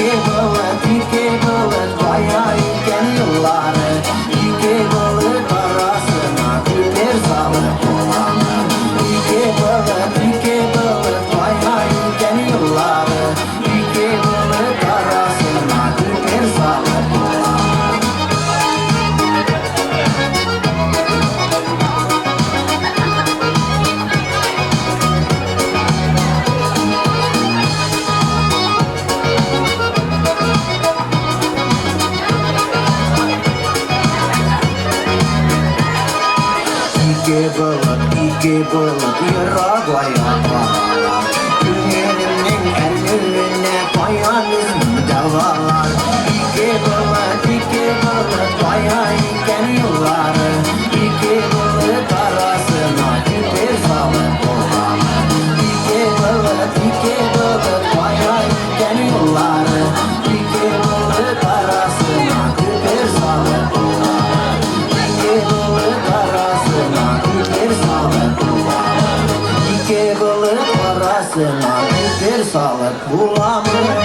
iki balık kayarken yılları, iki balık arasına küper salıp olanı. İki balık kayarken yılları, iki balık arasına küper salıp olanı. İki balık yaragaya bağlar, Günlerinin ellerine koyan davalar. İki balık kayarken yılları, iki balık arasına küper salıp olanı. İki balık kayarken yılları, iki balık arasına küper salıp olanı. İki balık arasına küper salıp olanı. İki balık arasına küper salıp olanı.